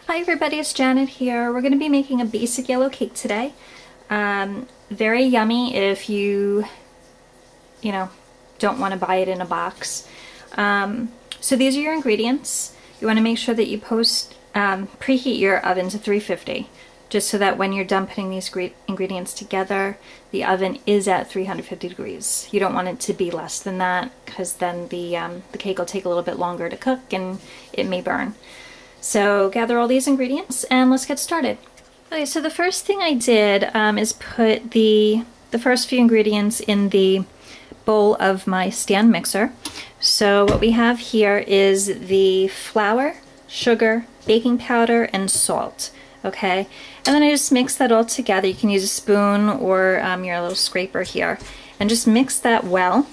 Hi everybody, it's Janet here. We're going to be making a basic yellow cake today. Very yummy if you don't want to buy it in a box. So these are your ingredients. You want to make sure that you preheat your oven to 350, just so that when you're done putting these ingredients together, the oven is at 350 degrees. You don't want it to be less than that, because then the cake will take a little bit longer to cook and it may burn. So gather all these ingredients and let's get started. Okay, so the first thing I did is put the first few ingredients in the bowl of my stand mixer. So what we have here is the flour, sugar, baking powder, and salt. Okay, and then I just mix that all together. You can use a spoon or your little scraper here, and just mix that well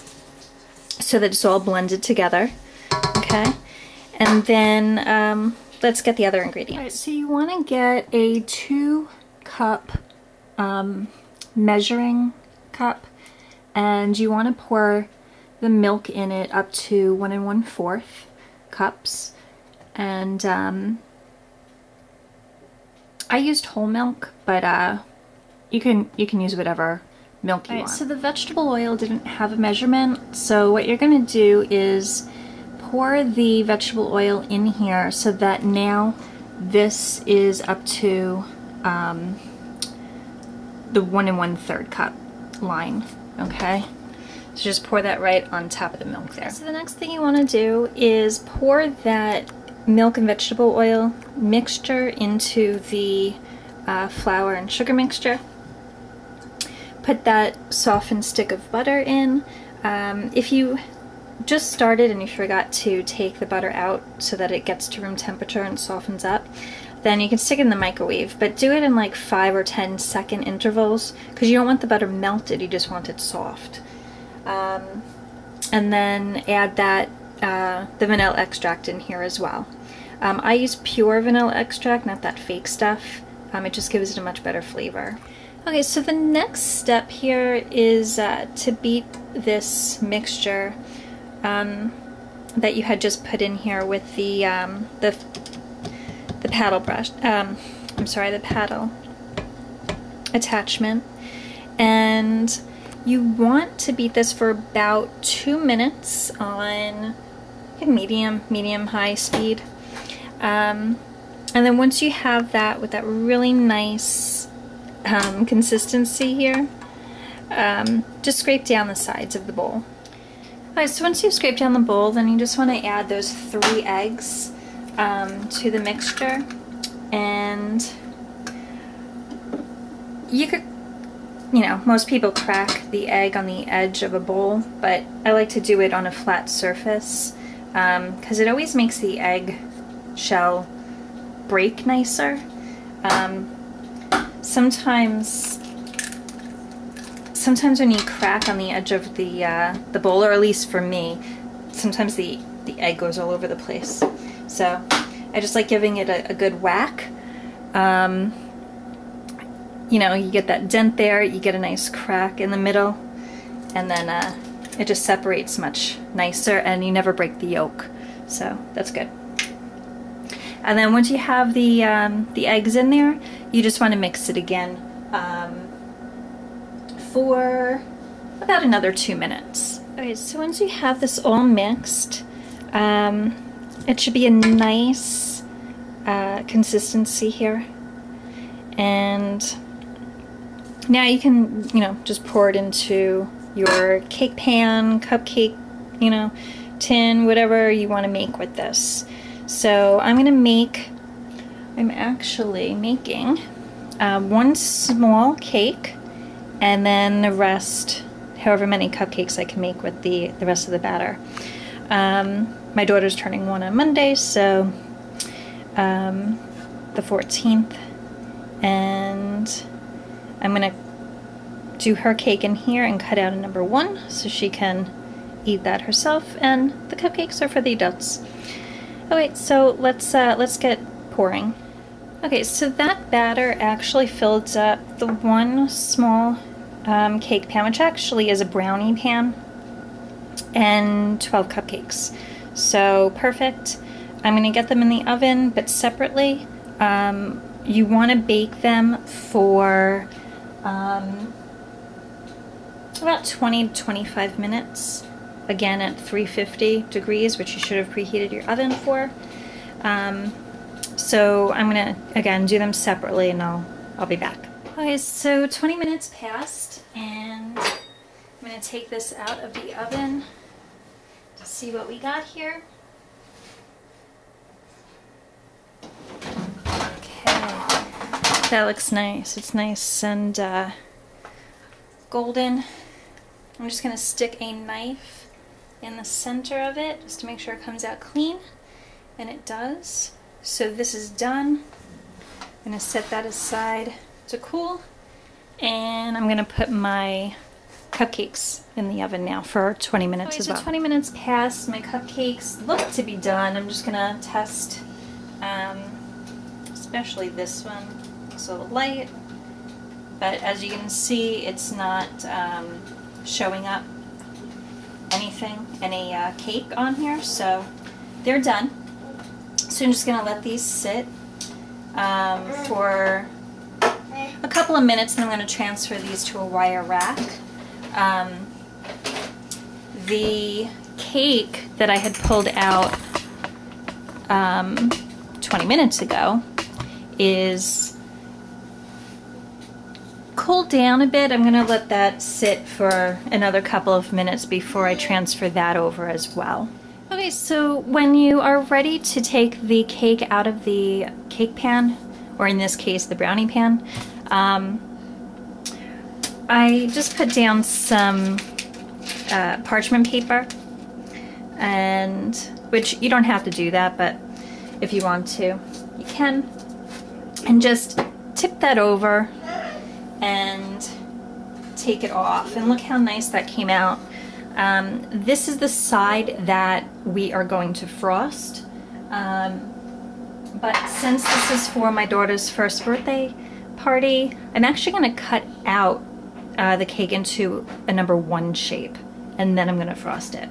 so that it's all blended together. Okay, and then let's get the other ingredients. All right, so you want to get a 2-cup measuring cup, and you want to pour the milk in it up to 1 1/4 cups. And I used whole milk, but you can use whatever milk you want. So the vegetable oil didn't have a measurement, so what you're going to do is pour the vegetable oil in here so that now this is up to the 1 1/3 cup line. Okay, so just pour that right on top of the milk there. So the next thing you want to do is pour that milk and vegetable oil mixture into the flour and sugar mixture. Put that softened stick of butter in. If you just started and you forgot to take the butter out so that it gets to room temperature and softens up, then you can stick it in the microwave, but do it in like 5 or 10 second intervals, because you don't want the butter melted, you just want it soft. And then add that the vanilla extract in here as well. I use pure vanilla extract, not that fake stuff. It just gives it a much better flavor. Okay, so the next step here is to beat this mixture that you had just put in here with the paddle brush. I'm sorry, the paddle attachment. And you want to beat this for about 2 minutes on medium-high speed. And then once you have that with that really nice consistency here, just scrape down the sides of the bowl. Alright, so once you've scraped down the bowl, then you just want to add those 3 eggs to the mixture. And you could, most people crack the egg on the edge of a bowl, but I like to do it on a flat surface because it always makes the egg shell break nicer. Sometimes when you crack on the edge of the bowl, or at least for me, sometimes the egg goes all over the place. So I just like giving it a good whack. You get that dent there, you get a nice crack in the middle, and then it just separates much nicer, and you never break the yolk. So that's good. And then once you have the eggs in there, you just want to mix it again for about another 2 minutes. Okay, so once you have this all mixed, it should be a nice consistency here. And now you can, just pour it into your cake pan, cupcake, tin, whatever you want to make with this. So I'm actually making 1 small cake, and then the rest, however many cupcakes I can make with the rest of the batter. My daughter's turning 1 on Monday, so the 14th, and I'm gonna do her cake in here and cut out a number 1 so she can eat that herself, and the cupcakes are for the adults. Okay, so let's get pouring. Okay, so that batter actually filled up the 1 small cake pan, which actually is a brownie pan, and 12 cupcakes. So perfect. I'm going to get them in the oven, but separately. You want to bake them for about 20 to 25 minutes, again at 350 degrees, which you should have preheated your oven for. So I'm gonna again do them separately, and I'll be back. Okay, so 20 minutes passed, and I'm gonna take this out of the oven to see what we got here. That looks nice. It's nice and golden. I'm just going to stick a knife in the center of it just to make sure it comes out clean, and it does. So this is done. I'm going to set that aside to cool, and I'm going to put my cupcakes in the oven now for 20 minutes as well. So 20 minutes passed. My cupcakes look to be done. I'm just going to test especially this one. It's a little light, but as you can see, it's not showing up any cake on here, so they're done. So I'm just going to let these sit for a couple of minutes, and I'm going to transfer these to a wire rack. The cake that I had pulled out 20 minutes ago is cooled down a bit. I'm going to let that sit for another couple of minutes before I transfer that over as well. Okay, so when you are ready to take the cake out of the cake pan, or in this case the brownie pan, I just put down some parchment paper, and which you don't have to do that, but if you want to, you can, and just tip that over and take it off. And look how nice that came out. This is the side that we are going to frost, but since this is for my daughter's first birthday party, I'm actually going to cut out the cake into a number 1 shape, and then I'm going to frost it.